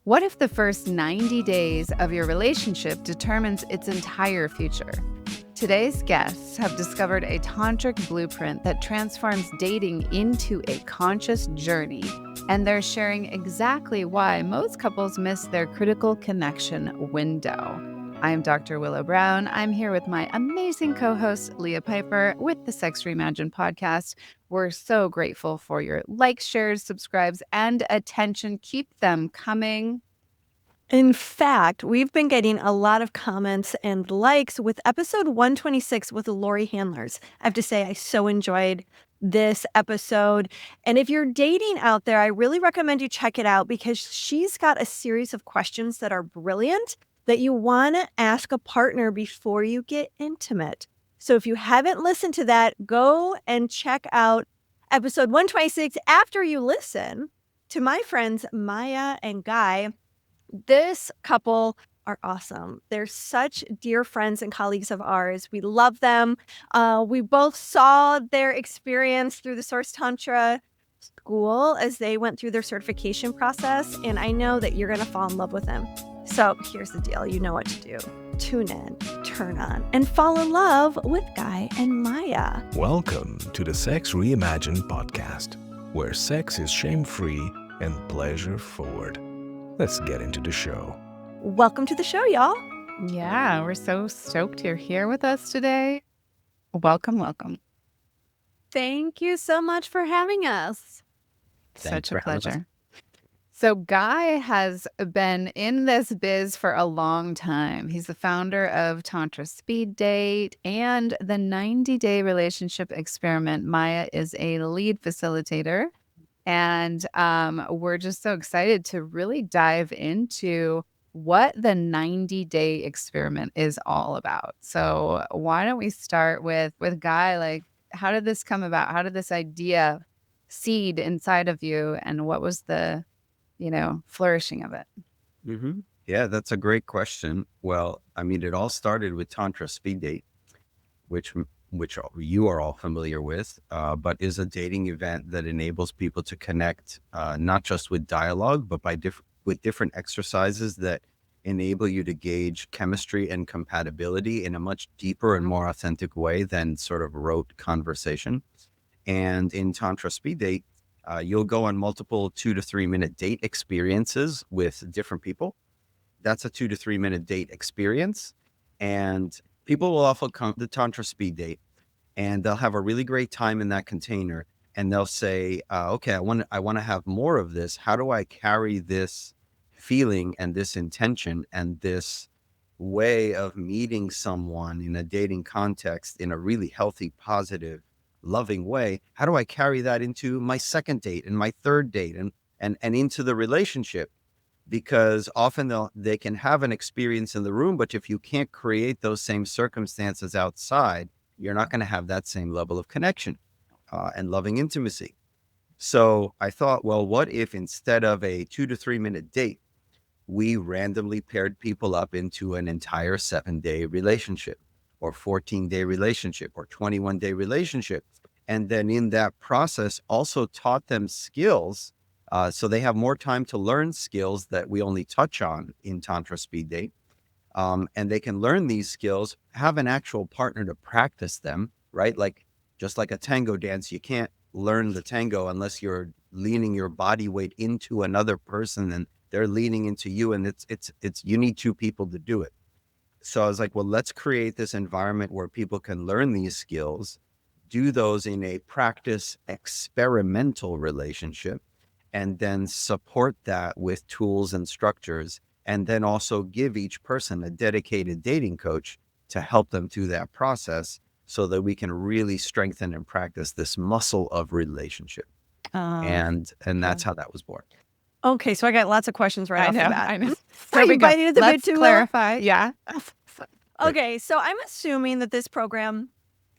What if the first 90 days of your relationship determines its entire future? Today's guests have discovered a tantric blueprint that transforms dating into a conscious journey, and they're sharing exactly why most couples miss their critical connection window. I'm Dr. Willow Brown. I'm here with my amazing co-host, Leah Piper, with the Sex Reimagined podcast. We're so grateful for your likes, shares, subscribes, and attention. Keep them coming. In fact, we've been getting a lot of comments and likes with episode 126 with Lori Handlers. I have to say, I so enjoyed this episode. And if you're dating out there, I really recommend you check it out because she's got a series of questions that are brilliant that you want to ask a partner before you get intimate. So if you haven't listened to that, go and check out episode 126 after you listen to my friends Maya and Guy. This couple are awesome. They're such dear friends and colleagues of ours. We love them. We both saw their experience through the Source Tantra school as they went through their certification process. And I know that you're going to fall in love with them. So here's the deal. You know what to do. Tune in, turn on, and fall in love with Guy and Maya. Welcome to the Sex Reimagined podcast, where sex is shame-free and pleasure-forward. Let's get into the show. Welcome to the show, y'all. Yeah, we're so stoked you're here with us today. Welcome, welcome. Thank you so much for having us. Such a pleasure. So Guy has been in this biz for a long time. He's the founder of Tantra Speed Date and the 90-day relationship experiment. Maya is a lead facilitator. And we're just so excited to really dive into what the 90-day experiment is all about. So why don't we start with Guy? Like, how did this come about? How did this idea seed inside of you? And what was the flourishing of it? Mm-hmm. Yeah, that's a great question. Well, I mean, it all started with Tantra Speed Date, which you are all familiar with, but is a dating event that enables people to connect, not just with dialogue, but with different exercises that enable you to gauge chemistry and compatibility in a much deeper and more authentic way than sort of rote conversation. And in Tantra Speed Date, you'll go on multiple 2 to 3 minute date experiences with different people. That's a 2 to 3 minute date experience. And people will often come to Tantra Speed Date and they'll have a really great time in that container. And they'll say, okay, I want to have more of this. How do I carry this feeling and this intention and this way of meeting someone in a dating context in a really healthy, positive, loving way? How do I carry that into my second date and my third date and into the relationship? Because often they can have an experience in the room, but if you can't create those same circumstances outside, you're not going to have that same level of connection and loving intimacy. So I thought, well, what if instead of a 2 to 3 minute date, we randomly paired people up into an entire 7-day relationship or 14-day relationship or 21-day relationship. And then in that process, also taught them skills. So they have more time to learn skills that we only touch on in Tantra Speed Date. And they can learn these skills, have an actual partner to practice them, right? Just like a tango dance, you can't learn the tango unless you're leaning your body weight into another person and they're leaning into you. And it's you need two people to do it. So I was like, well, let's create this environment where people can learn these skills, do those in a practice experimental relationship, and then support that with tools and structures, and then also give each person a dedicated dating coach to help them through that process so that we can really strengthen and practice this muscle of relationship. And that's how that was born. Okay, so I got lots of questions right off the bat. I know. Are you biting at the bit too? Clarify. Yeah. Okay, so I'm assuming that this program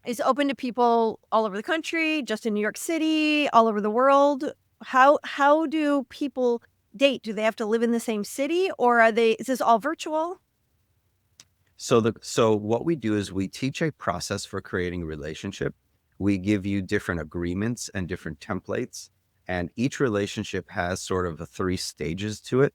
is open to people all over the country, just in New York City, all over the world. How do people date? Do they have to live in the same city, or is this all virtual? So what we do is we teach a process for creating a relationship. We give you different agreements and different templates, and each relationship has sort of 3 stages to it.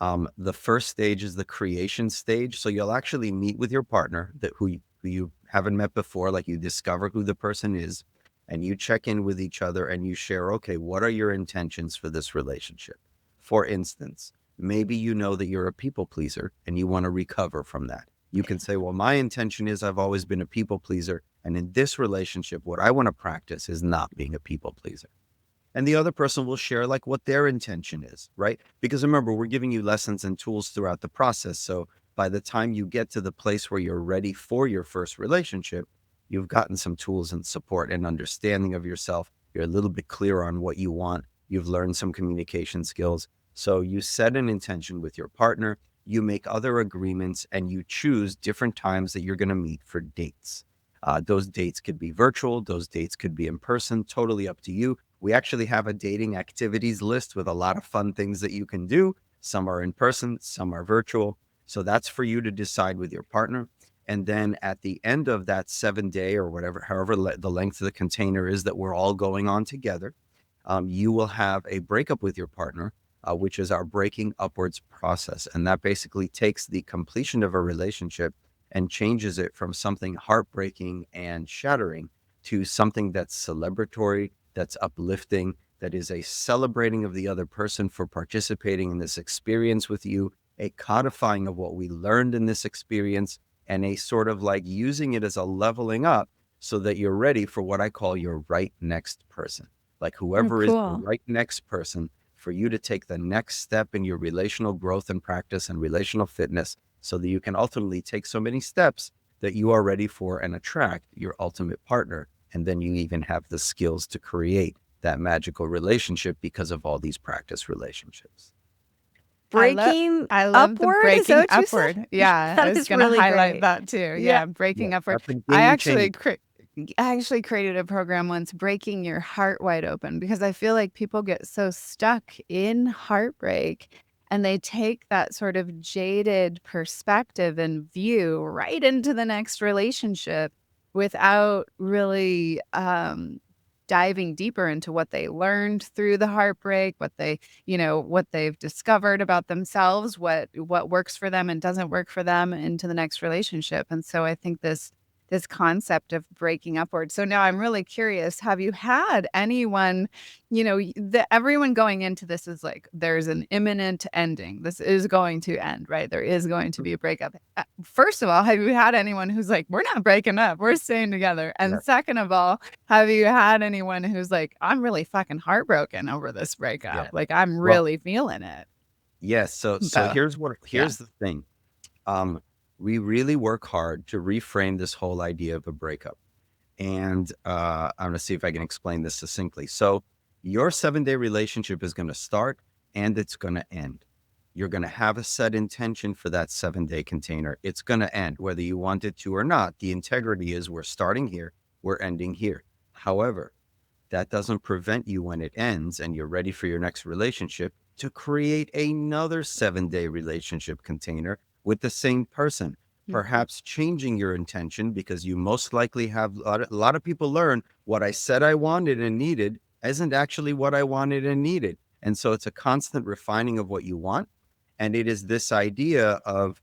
The first stage is the creation stage. So you'll actually meet with your partner who you haven't met before, like you discover who the person is, and you check in with each other and you share, okay, what are your intentions for this relationship? For instance, maybe you know that you're a people pleaser and you want to recover from that. You can say, well, my intention is I've always been a people pleaser. And in this relationship, what I want to practice is not being a people pleaser. And the other person will share like what their intention is, right? Because remember, we're giving you lessons and tools throughout the process. So by the time you get to the place where you're ready for your first relationship, you've gotten some tools and support and understanding of yourself. You're a little bit clearer on what you want. You've learned some communication skills. So you set an intention with your partner, you make other agreements, and you choose different times that you're going to meet for dates. Those dates could be virtual. Those dates could be in person, totally up to you. We actually have a dating activities list with a lot of fun things that you can do. Some are in person, some are virtual. So that's for you to decide with your partner. And then at the end of that 7-day or whatever, however the length of the container is that we're all going on together, you will have a breakup with your partner, which is our breaking upwards process. And that basically takes the completion of a relationship and changes it from something heartbreaking and shattering to something that's celebratory, that's uplifting, that is a celebrating of the other person for participating in this experience with you, a codifying of what we learned in this experience, and a sort of like using it as a leveling up so that you're ready for what I call your right next person. Like Oh, whoever is the cool. right next person for you to take the next step in your relational growth and practice and relational fitness so that you can ultimately take so many steps that you are ready for and attract your ultimate partner. And then you even have the skills to create that magical relationship because of all these practice relationships. Breaking I love the upward, is that breaking what you said? upward. Yeah, I That was is gonna really highlight great. that too. Yeah. Yeah, Yeah, breaking upward. that's a I game changer. actually created a program once, Breaking Your Heart Wide Open, because I feel like people get so stuck in heartbreak and they take that sort of jaded perspective and view right into the next relationship without really diving deeper into what they learned through the heartbreak, what they've discovered about themselves, what works for them and doesn't work for them into the next relationship. And so I think this concept of breaking upward. So now I'm really curious, have you had anyone, everyone going into this is like, there's an imminent ending. This is going to end, right? There is going to be a breakup. First of all, have you had anyone who's like, we're not breaking up, we're staying together? And Yes. second of all, have you had anyone who's like, I'm really fucking heartbroken over this breakup? Yeah. Like, I'm Well, really feeling it. yes. So Both. here's Yeah. the thing. We really work hard to reframe this whole idea of a breakup. And I'm going to see if I can explain this succinctly. So your 7-day relationship is going to start and it's going to end. You're going to have a set intention for that 7-day container. It's going to end, whether you want it to or not. The integrity is we're starting here, we're ending here. However, that doesn't prevent you when it ends and you're ready for your next relationship to create another 7-day relationship container with the same person, perhaps changing your intention because you most likely have a lot of people learn what I said I wanted and needed isn't actually what I wanted and needed. And so it's a constant refining of what you want. And it is this idea of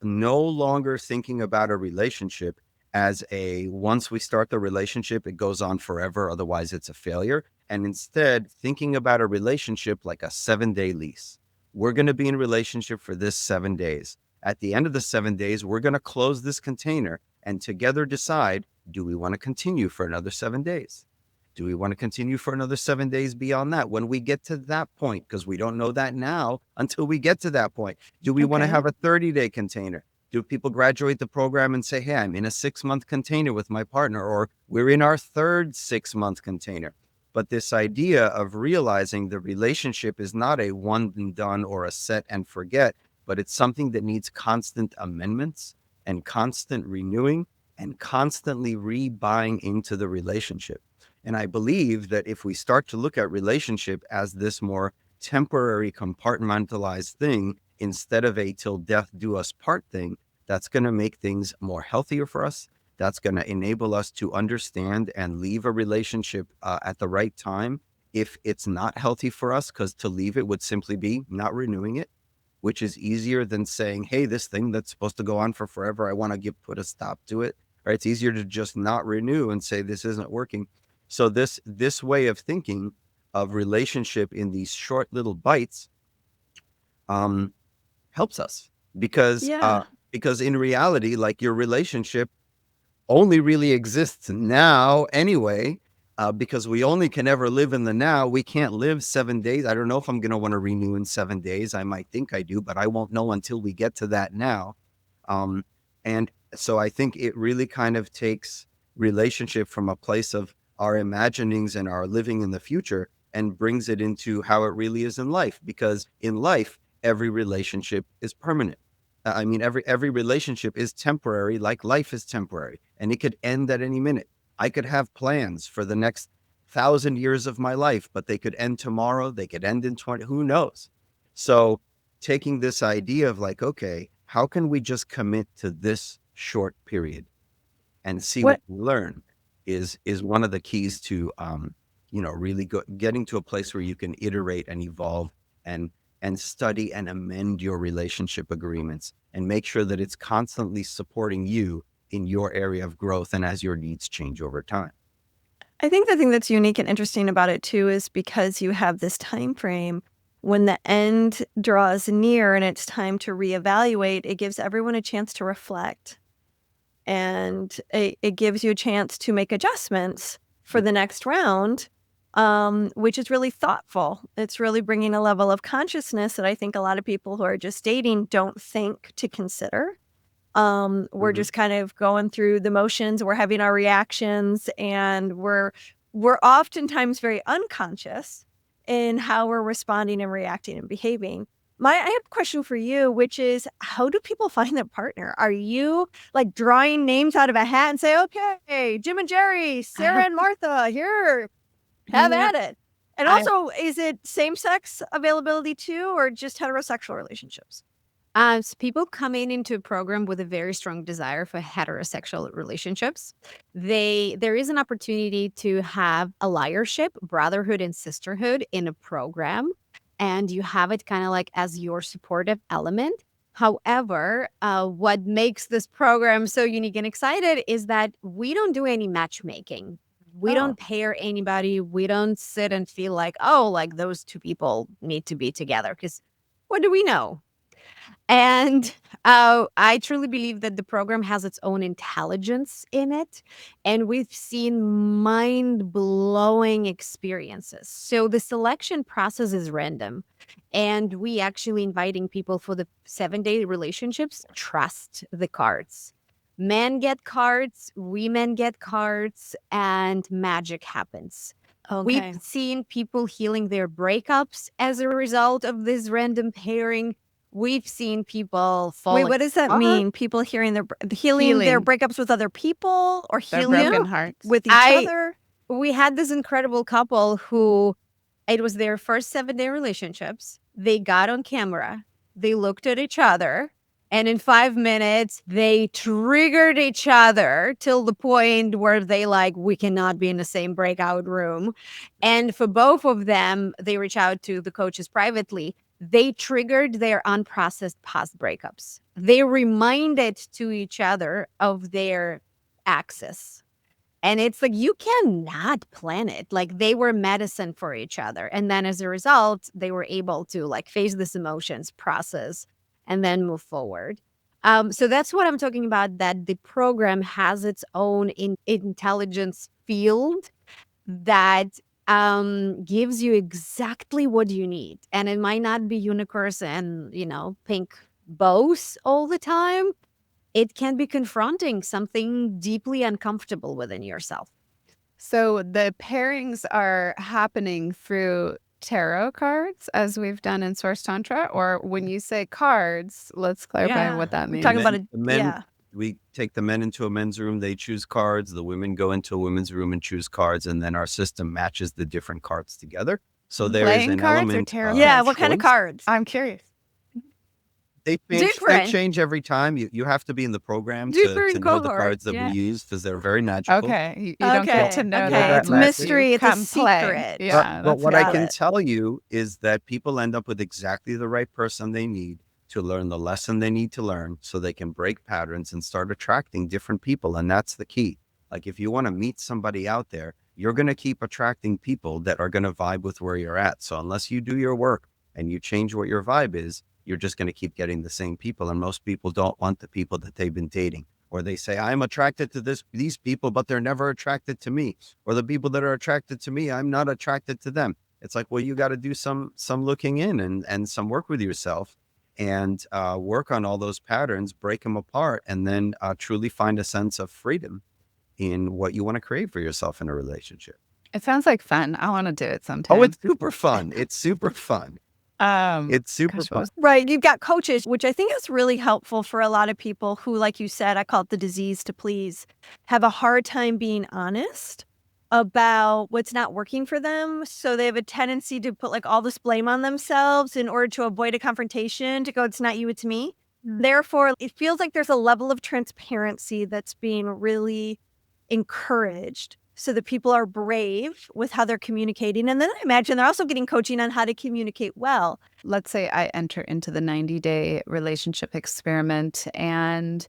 no longer thinking about a relationship as once we start the relationship, it goes on forever. Otherwise it's a failure. And instead thinking about a relationship like a 7-day lease. We're going to be in relationship for this 7 days. At the end of the 7 days, we're going to close this container and together decide, do we want to continue for another 7 days? Do we want to continue for another 7 days beyond that? When we get to that point, because we don't know that now until we get to that point, do we want to Okay. have a 30-day container? Do people graduate the program and say, hey, I'm in a 6-month container with my partner, or we're in our third 6-month container? But this idea of realizing the relationship is not a one and done or a set and forget, but it's something that needs constant amendments and constant renewing and constantly rebuying into the relationship. And I believe that if we start to look at relationship as this more temporary compartmentalized thing, instead of a till death do us part thing, that's going to make things more healthier for us. That's going to enable us to understand and leave a relationship at the right time if it's not healthy for us, because to leave it would simply be not renewing it. which is easier than saying, hey, this thing that's supposed to go on for forever, I want to put a stop to it. Right? It's easier to just not renew and say this isn't working. So this way of thinking of relationship in these short little bites helps us because in reality, like, your relationship only really exists now anyway, because we only can ever live in the now. We can't live 7 days. I don't know if I'm going to want to renew in 7 days. I might think I do, but I won't know until we get to that now. And so I think it really kind of takes relationship from a place of our imaginings and our living in the future and brings it into how it really is in life. Because in life, every relationship is permanent. I mean, every relationship is temporary, like life is temporary, and it could end at any minute. I could have plans for the next 1,000 years of my life, but they could end tomorrow. They could end in 20, who knows? So taking this idea of like, okay, how can we just commit to this short period and see what we learn is one of the keys to, really getting to a place where you can iterate and evolve and study and amend your relationship agreements and make sure that it's constantly supporting you in your area of growth and as your needs change over time. I think the thing that's unique and interesting about it too is because you have this time frame when the end draws near and it's time to reevaluate, it gives everyone a chance to reflect. And it gives you a chance to make adjustments for the next round, which is really thoughtful. It's really bringing a level of consciousness that I think a lot of people who are just dating don't think to consider. We're just kind of going through the motions. We're having our reactions, and we're oftentimes very unconscious in how we're responding and reacting and behaving. I have a question for you, which is, how do people find their partner? Are you like drawing names out of a hat and say, okay, Jim and Jerry, Sarah and Martha, here, have at it? And also, is it same-sex availability too, or just heterosexual relationships? So people coming into a program with a very strong desire for heterosexual relationships, there is an opportunity to have allyship, brotherhood, and sisterhood in a program, and you have it kind of like as your supportive element. However, what makes this program so unique and excited is that we don't do any matchmaking. We don't pair anybody. We don't sit and feel like, oh, like those two people need to be together, because what do we know? And I truly believe that the program has its own intelligence in it. And we've seen mind-blowing experiences. So the selection process is random. And we actually inviting people for the 7-day relationships, trust the cards. Men get cards, women get cards, and magic happens. Okay. We've seen people healing their breakups as a result of this random pairing. We've seen people fall. Wait, what does that mean? People healing their breakups with other people, or Their healing broken hearts. with each other? We had this incredible couple who, it was their first 7-day relationships. They got on camera. They looked at each other. And in 5 minutes, they triggered each other till the point where they like, we cannot be in the same breakout room. And for both of them, they reach out to the coaches privately. They triggered their unprocessed past breakups. They reminded to each other of their exes. And it's like, you cannot plan it. Like, they were medicine for each other. And then as a result, they were able to like face these emotions, process, and then move forward. So that's what I'm talking about, that the program has its own intelligence field that gives you exactly what you need. And it might not be unicorns and, pink bows all the time. It can be confronting something deeply uncomfortable within yourself. So the pairings are happening through tarot cards, as we've done in Source Tantra, or when you say cards, let's clarify what that means. We're talking about We take the men into a men's room, they choose cards. The women go into a women's room and choose cards, and then our system matches the different cards together. So there is an element. Yeah, what kind of cards? I'm curious. They change every time. You have to be in the program to know the cards that we use, because they're very magical. Okay, you don't get to know that. It's mystery. It's a secret. Yeah, but what I can tell you is that people end up with exactly the right person they need to learn the lesson they need to learn so they can break patterns and start attracting different people. And that's the key. Like if you want to meet somebody out there, you're going to keep attracting people that are going to vibe with where you're at. So unless you do your work and you change what your vibe is, you're just going to keep getting the same people. And most people don't want the people that they've been dating. Or they say, I'm attracted to these people, but they're never attracted to me. Or the people that are attracted to me, I'm not attracted to them. It's like, well, you got to do some looking in and some work with yourself and work on all those patterns, break them apart, and then truly find a sense of freedom in what you want to create for yourself in a relationship. It sounds like fun. I want to do it sometime. Oh, it's super fun. It's super fun. It's super fun. Right. You've got coaches, which I think is really helpful for a lot of people who, like you said, I call it the disease to please, have a hard time being honest about what's not working for them. So they have a tendency to put like all this blame on themselves in order to avoid a confrontation, to go, it's not you, it's me. Therefore, it feels like there's a level of transparency that's being really encouraged so that people are brave with how they're communicating. And then I imagine they're also getting coaching on how to communicate well. Let's say I enter into the 90-day relationship experiment and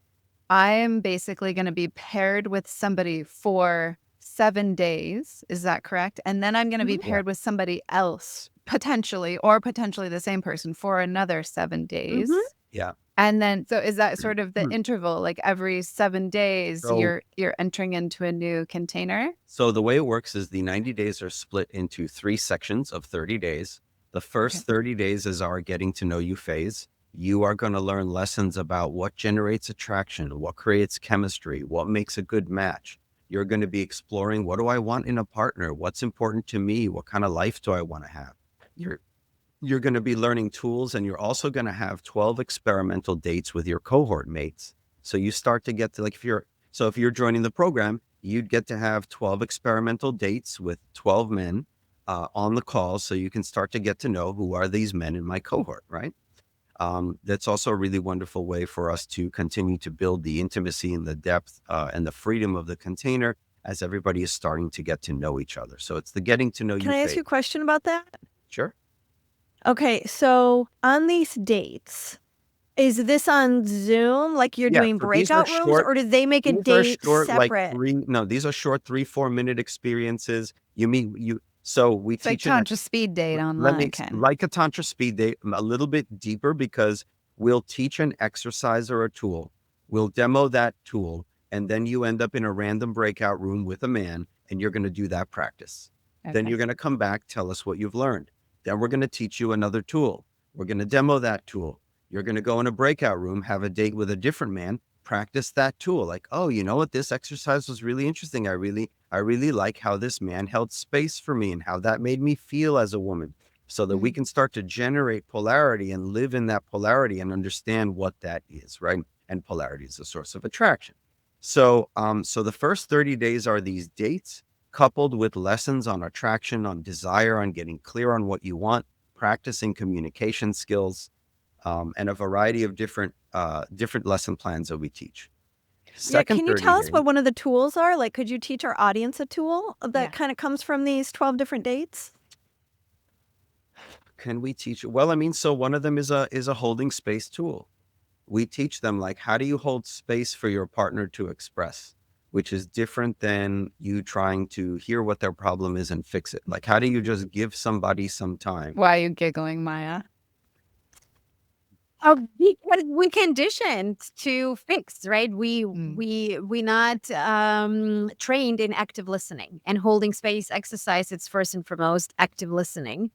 I am basically going to be paired with somebody for 7 days. Is that correct? And then I'm going to be paired with somebody else, potentially the same person for another 7 days. Yeah. And then, so is that sort of the interval? Like every 7 days, So- you're entering into a new container? So the way it works is the 90 days are split into 3 sections of 30 days. The first 30 days is our getting to know you phase. You are going to learn lessons about what generates attraction, what creates chemistry, what makes a good match. You're going to be exploring, what do I want in a partner? What's important to me? What kind of life do I want to have? You're going to be learning tools, and you're also going to have 12 experimental dates with your cohort mates. So you start to get to like, if you're joining the program, you'd get to have 12 experimental dates with 12 men on the call. So you can start to get to know who are these men in my cohort, right? That's also a really wonderful way for us to continue to build the intimacy and the depth and the freedom of the container as everybody is starting to get to know each other. So it's the getting to know you Can I ask phase. you a question about that? Sure. Okay, so on these dates, is this on Zoom? Like you're doing So these are breakout rooms, short- or do they make a These are date short, separate? these are short 3-4 minute experiences. So we It's like teach it Tantra speed date online. like a Tantra speed date, a little bit deeper, because we'll teach an exercise or a tool. We'll demo that tool, and then you end up in a random breakout room with a man, and you're going to do that practice. Then you're going to come back, tell us what you've learned. Then we're going to teach you another tool. We're going to demo that tool. You're going to go in a breakout room, have a date with a different man, practice that tool. Like, oh, you know what? This exercise was really interesting. I really like how this man held space for me and how that made me feel as a woman, so that we can start to generate polarity and live in that polarity and understand what that is, right? And polarity is a source of attraction. So, so the first 30 days are these dates coupled with lessons on attraction, on desire, on getting clear on what you want, practicing communication skills, and a variety of different lesson plans that we teach. Can you tell us 30 what one of the tools are? Like, could you teach our audience a tool that kind of comes from these 12 different dates? Can we teach? Well, I mean, so one of them is a holding space tool. We teach them, like, how do you hold space for your partner to express, which is different than you trying to hear what their problem is and fix it. Like, how do you just give somebody some time? Why are you giggling, Maya? Oh, because we conditioned to fix, right? We not trained in active listening, and holding space exercise. It's first and foremost active listening.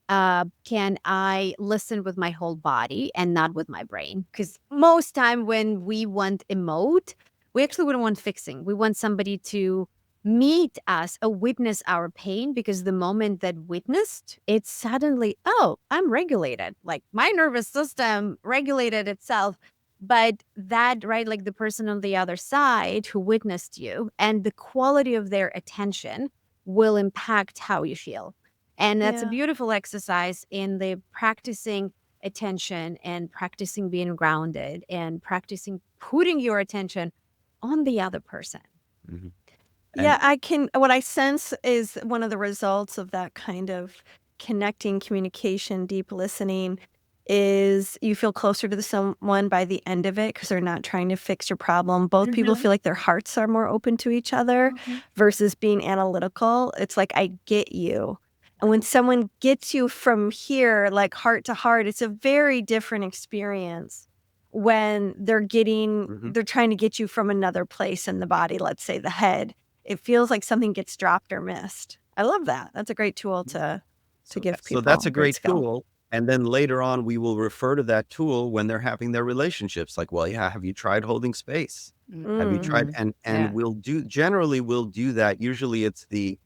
Can I listen with my whole body and not with my brain? Because most time when we want emote, we actually wouldn't want fixing. We want somebody to meet us or witness our pain, because the moment that witnessed, it's suddenly, oh, I'm regulated. Like my nervous system regulated itself. But that, right, like the person on the other side who witnessed you, and the quality of their attention will impact how you feel. And that's a beautiful exercise in the practicing attention and practicing being grounded and practicing putting your attention on the other person. What I sense is one of the results of that kind of connecting, communication, deep listening is you feel closer to someone by the end of it because they're not trying to fix your problem. Both people feel like their hearts are more open to each other versus being analytical. It's like, I get you. And when someone gets you from here, like heart to heart, it's a very different experience when they're trying to get you from another place in the body, let's say the head. It feels like something gets dropped or missed. I love that. That's a great tool to give people. So that's a great skill. tool. And then later on, we will refer to that tool when they're having their relationships. Like, well, yeah, have you tried holding space? Have you tried? And Yeah. we'll do that. Usually it's the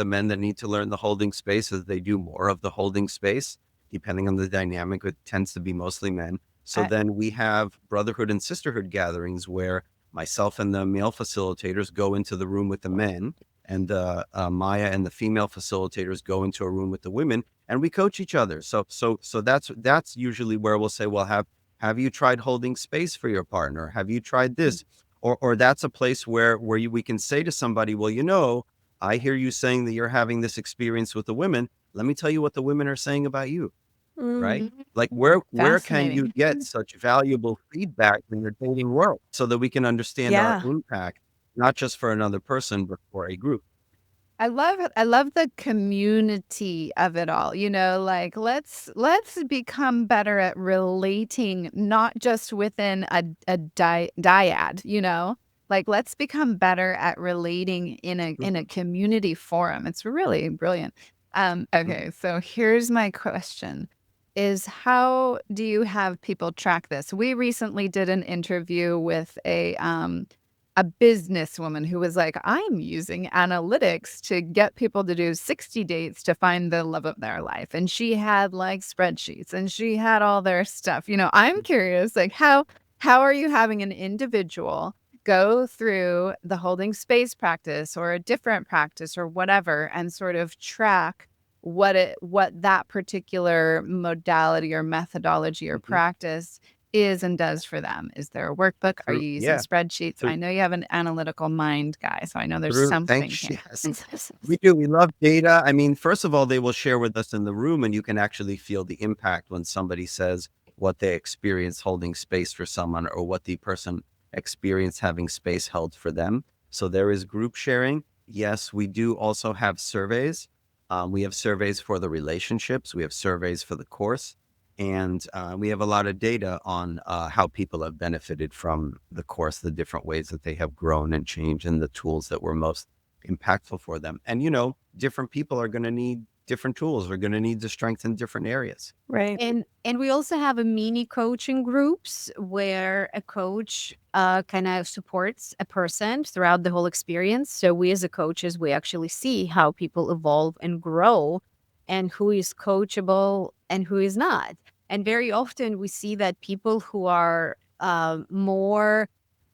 men that need to learn the holding space as they do more of the holding space, depending on the dynamic. It tends to be mostly men. So then we have brotherhood and sisterhood gatherings where myself and the male facilitators go into the room with the men, and Maya and the female facilitators go into a room with the women, and we coach each other. So that's usually where we'll say, well, have you tried holding space for your partner? Have you tried this? Or that's a place where we can say to somebody, well, I hear you saying that you're having this experience with the women. Let me tell you what the women are saying about you. Right? Like where can you get such valuable feedback in your dating world so that we can understand our impact, not just for another person, but for a group? I love the community of it all. Like let's become better at relating, not just within a dyad. Like let's become better at relating in a community forum. It's really brilliant. Okay, so here's my question. Is how do you have people track this? We recently did an interview with a businesswoman who was like, I'm using analytics to get people to do 60 dates to find the love of their life. And she had like spreadsheets and she had all their stuff. I'm curious, like how are you having an individual go through the holding space practice or a different practice or whatever and sort of track what that particular modality or methodology or practice is and does for them? Is there a workbook? Are you using spreadsheets? I know you have an analytical mind, guy, so I know there's something here. Yes. We do. We love data. I mean, first of all, they will share with us in the room, and you can actually feel the impact when somebody says what they experience holding space for someone or what the person experienced having space held for them. So there is group sharing. Yes, we do also have surveys. We have surveys for the relationships. We have surveys for the course. And we have a lot of data on how people have benefited from the course, the different ways that they have grown and changed, and the tools that were most impactful for them. And, different people are going to need different tools. We're going to need to strengthen different areas. Right. And we also have a mini coaching groups where a coach kind of supports a person throughout the whole experience. So we as a coaches, we actually see how people evolve and grow and who is coachable and who is not. And very often we see that people who are more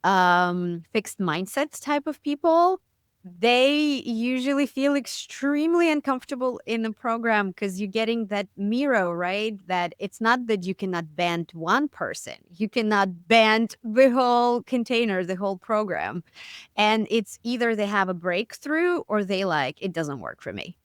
fixed mindsets type of people, they usually feel extremely uncomfortable in the program because you're getting that mirror, right? That it's not that you cannot band one person. You cannot band the whole container, the whole program. And it's either they have a breakthrough or they it doesn't work for me,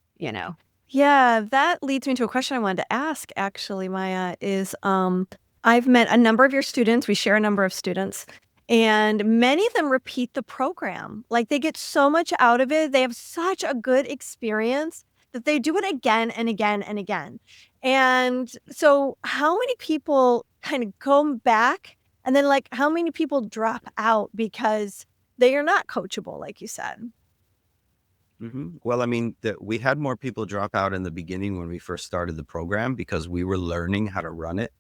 Yeah, that leads me to a question I wanted to ask, actually, Maya, is I've met a number of your students. We share a number of students. And many of them repeat the program. Like they get so much out of it. They have such a good experience that they do it again and again and again. And so how many people kind of go back, and then like how many people drop out because they are not coachable, like you said? Well, I mean, we had more people drop out in the beginning when we first started the program because we were learning how to run it.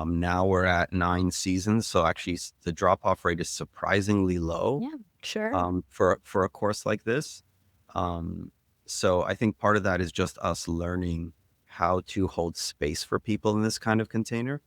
Now we're at 9 seasons, so actually the drop-off rate is surprisingly low. Yeah, sure. For a course like this. So I think part of that is just us learning how to hold space for people in this kind of container.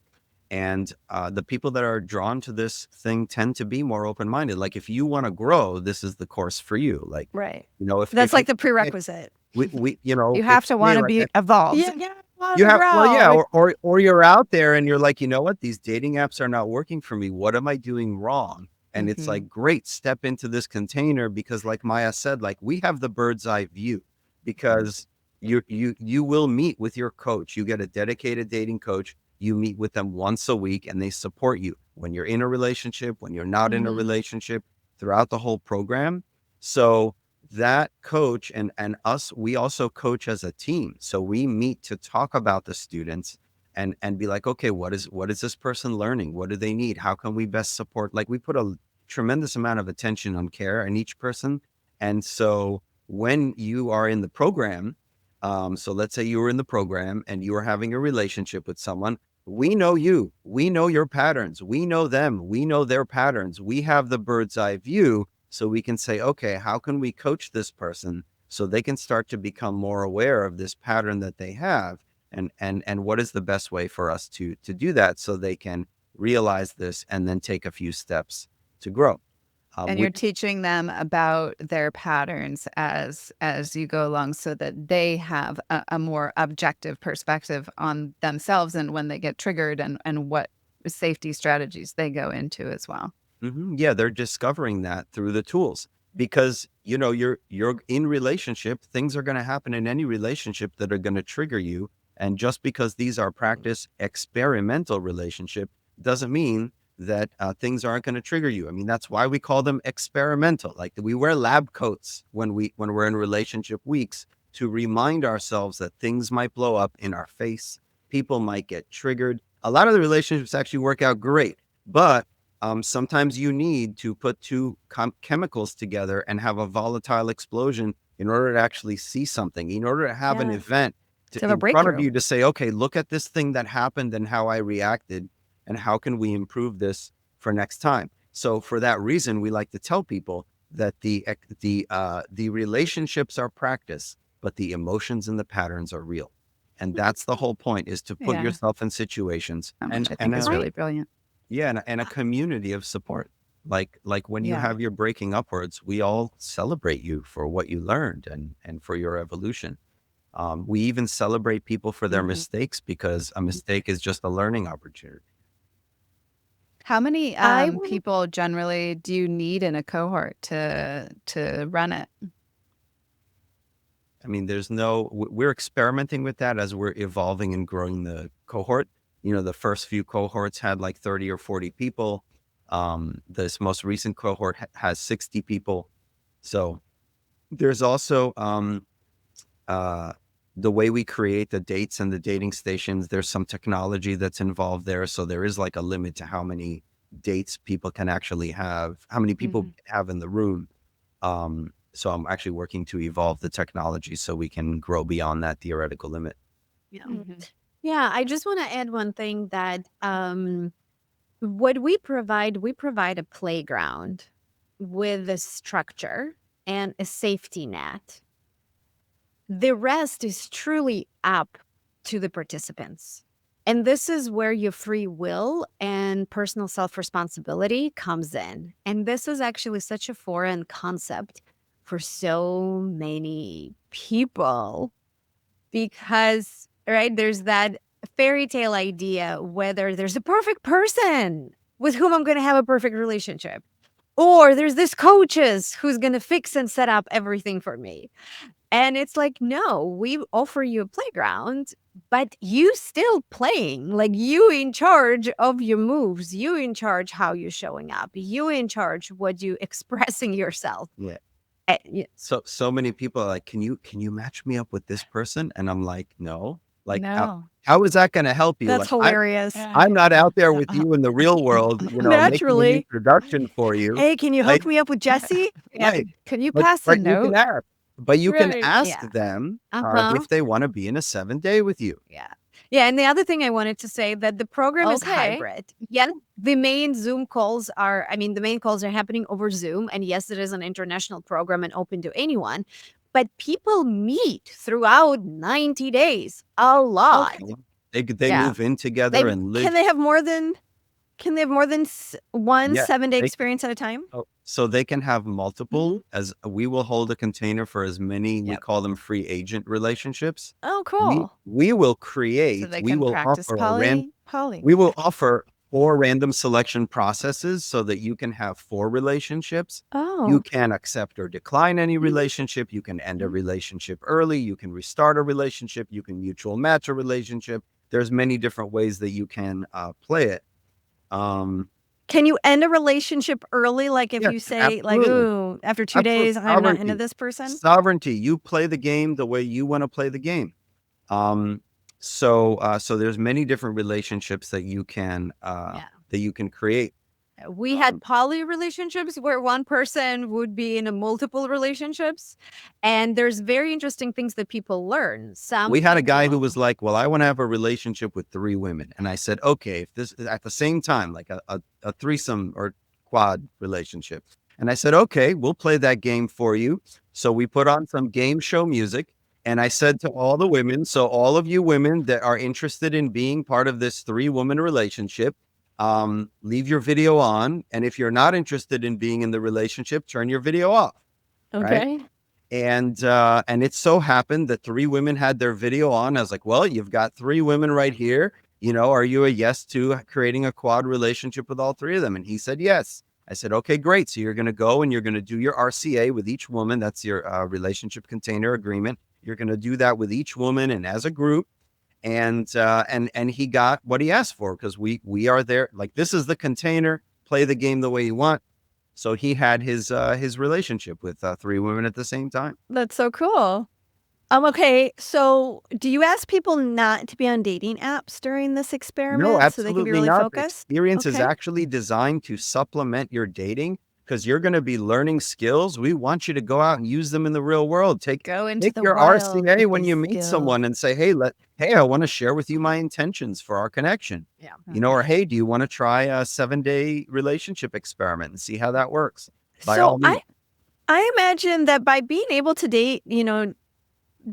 And the people that are drawn to this thing tend to be more open-minded. Like if you want to grow, this is the course for you. Like, Right. if That's if like you, the prerequisite. You have to want to be evolved. Yeah. you have, well, yeah, or you're out there and you're like, you know what, these dating apps are not working for me. What am I doing wrong? And it's like, great, step into this container because like Maya said, like we have the bird's eye view because you will meet with your coach. You get a dedicated dating coach. You meet with them once a week and they support you when you're in a relationship, when you're not in a relationship, throughout the whole program. So that coach and us, we also coach as a team. So we meet to talk about the students and be like, okay, what is this person learning? What do they need? How can we best support? Like, we put a tremendous amount of attention on care in each person. And so when you are in the program, so let's say you were in the program and you are having a relationship with someone, we know you, we know your patterns, we know them, we know their patterns. We have the bird's eye view, so we can say, okay, how can we coach this person so they can start to become more aware of this pattern that they have? And what is the best way for us to do that so they can realize this and then take a few steps to grow? And you're teaching them about their patterns as you go along, so that they have a more objective perspective on themselves and when they get triggered, and what safety strategies they go into as well. Yeah, they're discovering that through the tools, because you're in relationship. Things are going to happen in any relationship that are going to trigger you. And just because these are practice experimental relationship doesn't mean that things aren't going to trigger you. I mean, that's why we call them experimental. Like, we wear lab coats when we're in relationship weeks, to remind ourselves that things might blow up in our face. People might get triggered. A lot of the relationships actually work out great, but sometimes you need to put two chemicals together and have a volatile explosion in order to actually see something, in order to have an event To have a in front of breakthrough. you to say, okay, look at this thing that happened and how I reacted, and how can we improve this for next time? So for that reason, we like to tell people that the relationships are practice, but the emotions and the patterns are real. And that's the whole point, is to put Yeah. yourself in situations Which I think is really brilliant. yeah, and a community of support. Like when you Yeah. have your breaking upwards, we all celebrate you for what you learned and for your evolution. We even celebrate people for their mistakes, because a mistake is just a learning opportunity. How many I wanna- people generally do you need in a cohort to run it? I mean, we're experimenting with that as we're evolving and growing the cohort. The first few cohorts had like 30 or 40 people. This most recent cohort has 60 people. So there's also the way we create the dates and the dating stations. There's some technology that's involved there. So there is like a limit to how many dates people can actually have, how many people have in the room. So I'm actually working to evolve the technology so we can grow beyond that theoretical limit. Yeah. Mhm. Yeah, I just want to add one thing, that what we provide a playground with a structure and a safety net. The rest is truly up to the participants. And this is where your free will and personal self-responsibility comes in. And this is actually such a foreign concept for so many people, because, right, there's that fairy tale idea whether there's a perfect person with whom I'm going to have a perfect relationship, or there's this coaches who's going to fix and set up everything for me. And it's like, no, we offer you a playground, but you still playing. Like, you in charge of your moves, you in charge how you're showing up, you in charge what you expressing yourself. Yeah. Yeah. So many people are like, can you match me up with this person? And I'm like, no. Like, No. how is that going to help you? That's Like, hilarious. I'm not out there with you in the real world, making an Naturally. introduction for you. Hey, can you hook me up with Jesse? Yeah. Right. Can you But, pass a but you note? can ask. But you can Right. ask Yeah. them Uh-huh. if they want to be in a 7-day with you. Yeah. Yeah. And the other thing I wanted to say, that the program is Okay. hybrid. Yeah. The main Zoom calls are, the main calls are happening over Zoom. And yes, it is an international program and open to anyone. But people meet throughout 90 days a lot. Okay. They Yeah. move in together They- and live. Can they have more than one Yeah, 7-day they- experience at a time? So they can have multiple, as we will hold a container for as many, we Yep. call them free agent relationships. Oh, cool. We will create, So they we can will practice offer poly. we will offer 4 random selection processes so that you can have 4 relationships. Oh. You can accept or decline any relationship. You can end a relationship early. You can restart a relationship. You can mutual match a relationship. there's many different ways that you can play it. Can you end a relationship early? Like if Yes, you say like, absolutely. ooh, after 2 Absolute days, I'm not into this person? sovereignty. You play the game the way you want to play the game. So there's many different relationships that you can create. We had poly relationships where one person would be in a multiple relationships, and there's very interesting things that people learn. We had a guy who was like, well, I want to have a relationship with 3 women. And I said, okay, if this is at the same time, like a threesome or quad relationship. And I said, okay, we'll play that game for you. So we put on some game show music. And I said to all the women, so all of you women that are interested in being part of this 3-woman relationship, leave your video on. And if you're not interested in being in the relationship, turn your video off. Okay. Right? And it so happened that 3 women had their video on. I was like, well, you've got 3 women right here. You know, are you a yes to creating a quad relationship with all 3 of them? And he said, yes. I said, okay, great. So you're going to go and you're going to do your RCA with each woman. That's your relationship container agreement. You're going to do that with each woman and as a group. And he got what he asked for, because we are there. Like, this is the container, play the game the way you want. So he had his relationship with 3 women at the same time. That's so cool. Okay, so do you ask people not to be on dating apps during this experiment No, so they can be absolutely really not. The focused? experience is Okay. actually designed to supplement your dating, because you're going to be learning skills. We want you to go out and use them in the real world. Take Go into the your wild RCA with when these you meet skills. someone and say, hey, I want to share with you my intentions for our connection. Yeah. You know, or hey, do you want to try a 7-day relationship experiment and see how that works? By So all means. I imagine that by being able to date,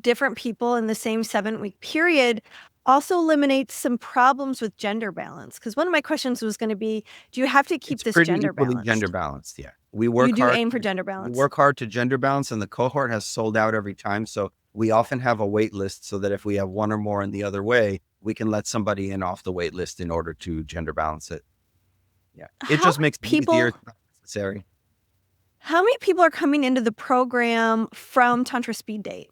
different people in the same 7-week period also eliminates some problems with gender balance. Because one of my questions was going to be, do you have to keep It's this pretty gender equally balanced? gender balanced. Yeah. We work You do hard. aim for gender We balance. work hard to gender balance, and the cohort has sold out every time. So we often have a wait list so that if we have one or more in the other way, we can let somebody in off the wait list in order to gender balance it. Yeah. It How just many makes it easier. people- It's not necessary. How many people are coming into the program from Tantra Speed Date?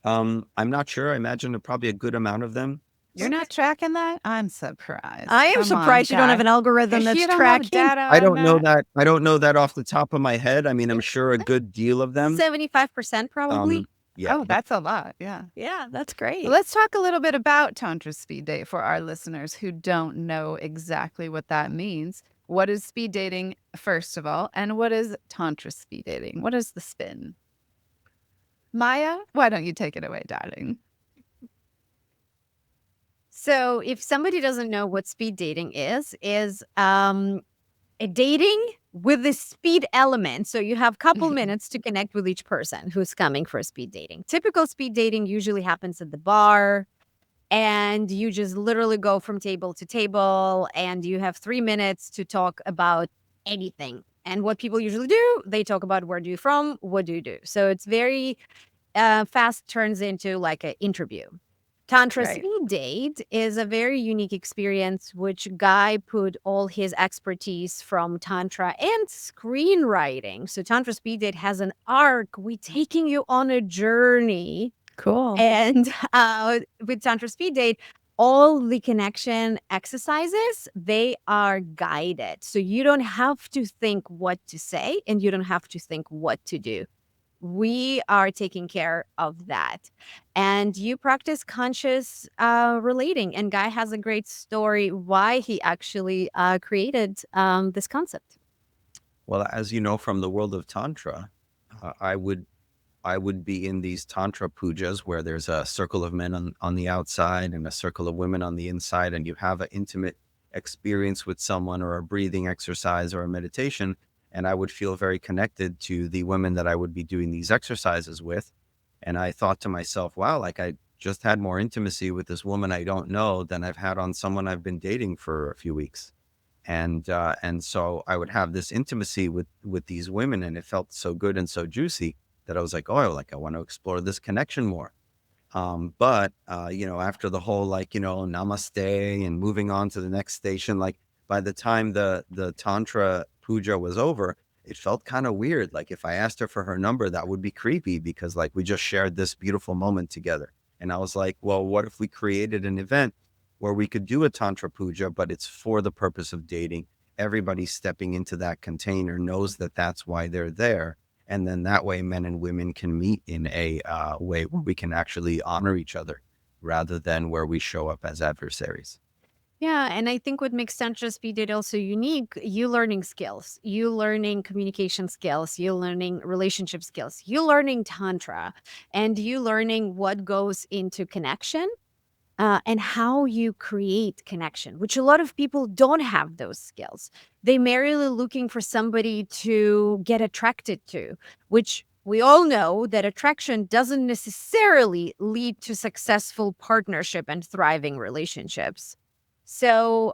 I'm not sure. I imagine probably a good amount of them. You're not tracking that? I'm surprised. I am Come on, surprised you don't have Guy. an algorithm If that's you don't have tracking. data I don't on know that. I don't know that off the top of my head. I mean, I'm sure a good deal of them. 75% probably. Yeah. Oh, that's a lot. Yeah. Yeah, that's great. Well, let's talk a little bit about Tantra Speed Date for our listeners who don't know exactly what that means. What is speed dating, first of all? And what is Tantra Speed Dating? What is the spin? Maya, why don't you take it away, darling? So if somebody doesn't know what speed dating is a dating with the speed element. So you have couple minutes to connect with each person who's coming for speed dating. Typical speed dating usually happens at the bar, and you just literally go from table to table, and you have 3 minutes to talk about anything. And what people usually do, they talk about where do you from, what do you do. So it's very fast turns into like an interview. Tantra Right. Speed Date is a very unique experience, which Guy put all his expertise from Tantra and screenwriting. So Tantra Speed Date has an arc. We're taking you on a journey. Cool. And with Tantra Speed Date, all the connection exercises, they are guided. So you don't have to think what to say, and you don't have to think what to do. We are taking care of that. And you practice conscious relating. And Guy has a great story why he actually created this concept. Well, as you know from the world of Tantra, I would be in these Tantra pujas where there's a circle of men on the outside and a circle of women on the inside, and you have an intimate experience with someone, or a breathing exercise or a meditation. And I would feel very connected to the women that I would be doing these exercises with. And I thought to myself, wow, like I just had more intimacy with this woman I don't know than I've had on someone I've been dating for a few weeks. And so I would have this intimacy with these women, and it felt so good and so juicy that I was like, oh, like I want to explore this connection more. But after the whole, namaste and moving on to the next station, like by the time the Tantra puja was over, it felt kind of weird. Like if I asked her for her number, that would be creepy, because like we just shared this beautiful moment together. And I was like, well, what if we created an event where we could do a Tantra puja, but it's for the purpose of dating. Everybody stepping into that container knows that that's why they're there. And then that way, men and women can meet in a way where we can actually honor each other rather than where we show up as adversaries. Yeah, and I think what makes Tantra Speed Date also unique, you learning skills, you learning communication skills, you learning relationship skills, you learning Tantra, and you learning what goes into connection and how you create connection, which a lot of people don't have those skills. They merely looking for somebody to get attracted to, which we all know that attraction doesn't necessarily lead to successful partnership and thriving relationships. So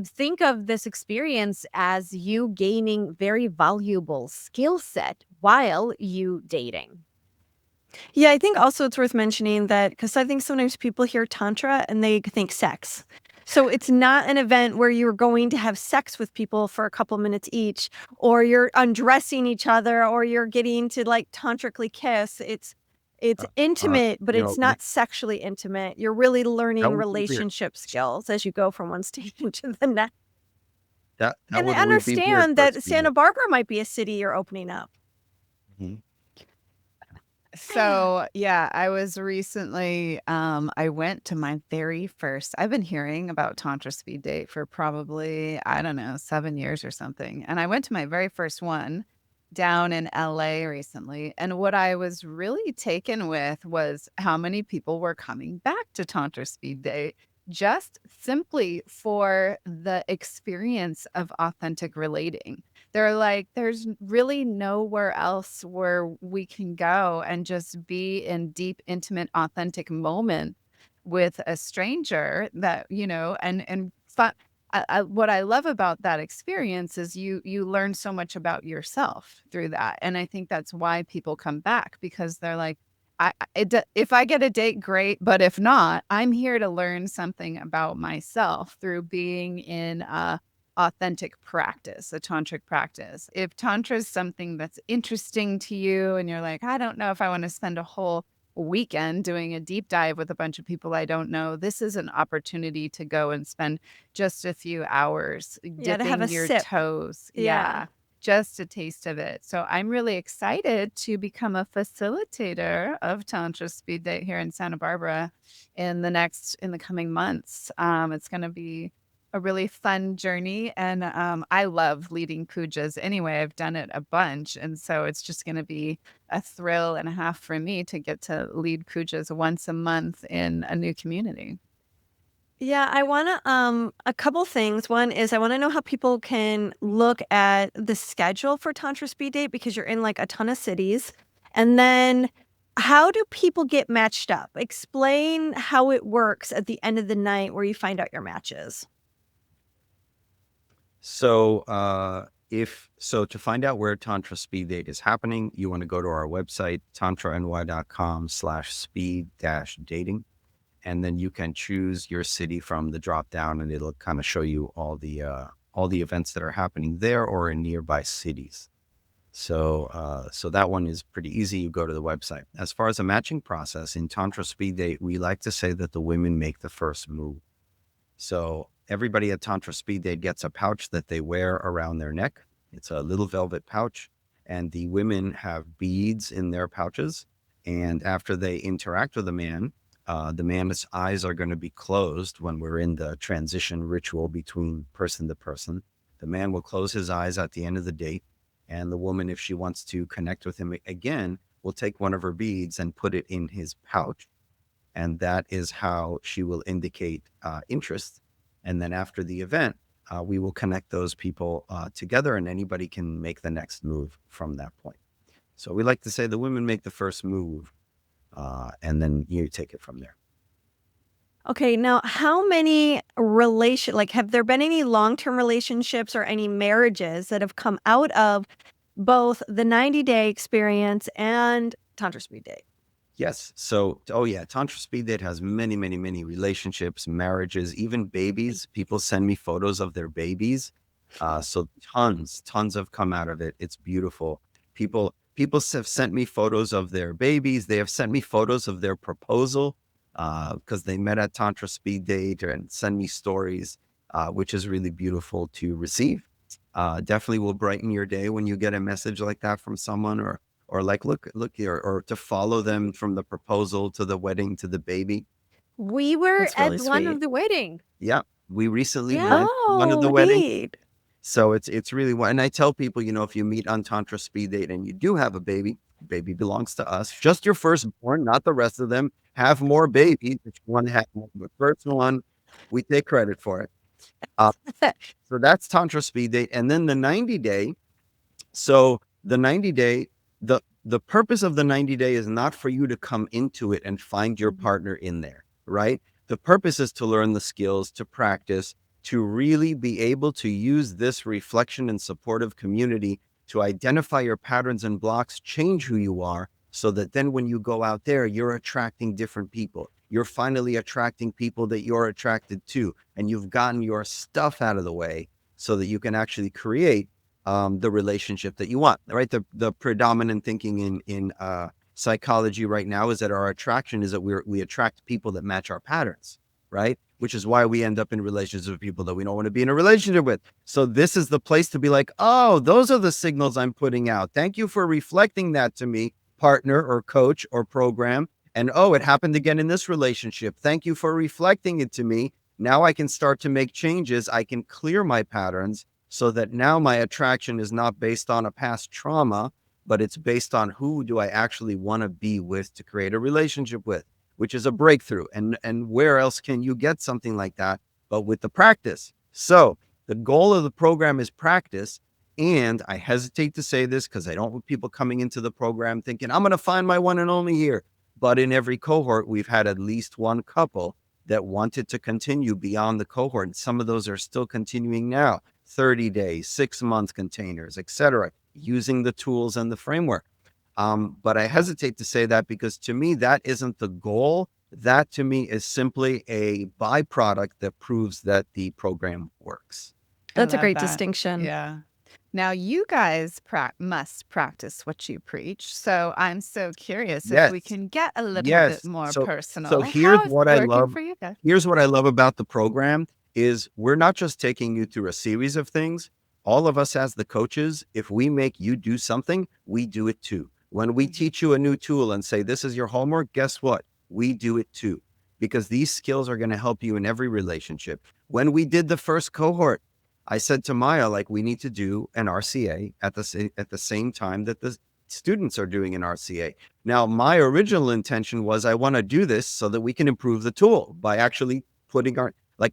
think of this experience as you gaining very valuable skill set while you dating. Yeah, I think also it's worth mentioning that because I think sometimes people hear Tantra and they think sex. So it's not an event where you're going to have sex with people for a couple minutes each, or you're undressing each other, or you're getting to like tantrically kiss. It's Uh, intimate, but you it's know, not sexually intimate. You're really that learning would be weird. relationship skills as you go from one stage into the next. That And would I be weird understand for a that speed Santa Barbara might be a city you're opening up. date. So, yeah, I was recently, I went to my very first, I've been hearing about Tantra Speed Date for probably, I don't know, 7 years or something. And I went to my very first one down in LA recently. And what I was really taken with was how many people were coming back to Tantra Speed Date just simply for the experience of authentic relating. They're like, there's really nowhere else where we can go and just be in deep, intimate, authentic moment with a stranger that, and fun. What I love about that experience is you learn so much about yourself through that. And I think that's why people come back because they're like, if I get a date, great. But if not, I'm here to learn something about myself through being in a authentic practice, a tantric practice. If tantra is something that's interesting to you and you're like, I don't know if I want to spend a whole weekend doing a deep dive with a bunch of people I don't know, this is an opportunity to go and spend just a few hours Yeah, to have a dipping your sip. toes. Yeah. Yeah. Just a taste of it. So I'm really excited to become a facilitator of Tantra Speed Date here in Santa Barbara in the coming months. It's going to be a really fun journey. And I love leading pujas anyway. I've done it a bunch. And so it's just going to be a thrill and a half for me to get to lead pujas once a month in a new community. Yeah, I wanna, a couple things. One is I wanna know how people can look at the schedule for Tantra Speed Date because you're in, like, a ton of cities. And then how do people get matched up? Explain how it works at the end of the night where you find out your matches. So, to find out where Tantra Speed Date is happening, you want to go to our website, tantrany.com/speed-dating. And then you can choose your city from the drop down and it'll kind of show you all the events that are happening there or in nearby cities. So that one is pretty easy. You go to the website. As far as the matching process in Tantra Speed Date, we like to say that the women make the first move. So everybody at Tantra Speed Date gets a pouch that they wear around their neck. It's a little velvet pouch, and the women have beads in their pouches. And after they interact with the man's eyes are going to be closed when we're in the transition ritual between person to person. The man will close his eyes at the end of the date. And the woman, if she wants to connect with him again, will take one of her beads and put it in his pouch. And that is how she will indicate interest. And then after the event, we will connect those people together and anybody can make the next move from that point. So we like to say the women make the first move and then you take it from there. Okay, now how many have there been any long-term relationships or any marriages that have come out of both the 90-day experience and Tantra Speed Date? Yes. So, Tantra Speed Date has many, many, many relationships, marriages, even babies. People send me photos of their babies. So tons have come out of it. It's beautiful. People have sent me photos of their babies. They have sent me photos of their proposal. because they met at Tantra Speed Date and send me stories, which is really beautiful to receive. Definitely will brighten your day when you get a message like that from someone, or like, look here, or to follow them from the proposal to the wedding to the baby. We were That's at really one of sweet. the wedding. Yeah, we recently Yeah. went to one of the Oh, weddings. neat. So it's really one. And I tell people, if you meet on Tantra Speed Date and you do have a baby belongs to us. Just your firstborn, not the rest of them. Have more babies if you want to have more. The first one, we take credit for it. So that's Tantra Speed Date. And then the 90-day. So the 90-day, the purpose of the 90-day is not for you to come into it and find your partner in there, right? The purpose is to learn the skills, to practice, to really be able to use this reflection and supportive community to identify your patterns and blocks, change who you are, so that then when you go out there, you're attracting different people. You're finally attracting people that you're attracted to, and you've gotten your stuff out of the way so that you can actually create the relationship that you want, right? The predominant thinking in psychology right now is that our attraction is that we attract people that match our patterns, right? Which is why we end up in relationships with people that we don't want to be in a relationship with. So this is the place to be like, oh, those are the signals I'm putting out. Thank you for reflecting that to me, partner or coach or program. And oh, it happened again in this relationship. Thank you for reflecting it to me. Now I can start to make changes. I can clear my patterns so that now my attraction is not based on a past trauma, but it's based on who do I actually want to be with to create a relationship with, which is a breakthrough. And where else can you get something like that but with the practice? So the goal of the program is practice. And I hesitate to say this because I don't want people coming into the program thinking, I'm going to find my one and only here. But in every cohort, we've had at least one couple that wanted to continue beyond the cohort. And some of those are still continuing now, 30 days, 6-month containers, etc., using the tools and the framework. But I hesitate to say that because to me, that isn't the goal. That to me is simply a byproduct that proves that the program works. That's a love great that. distinction. Yeah. Now, you guys must practice what you preach. So I'm so curious if we Yes. can get a little bit Yes. more So personal. here's How is what it I working love. for you guys? Here's what I love about the program is we're not just taking you through a series of things. All of us as the coaches, if we make you do something, we do it too. When we teach you a new tool and say, this is your homework, guess what? We do it too, because these skills are going to help you in every relationship. When we did the first cohort, I said to Maya, like, we need to do an RCA at the same time that the students are doing an RCA. Now, my original intention was I want to do this so that we can improve the tool by actually putting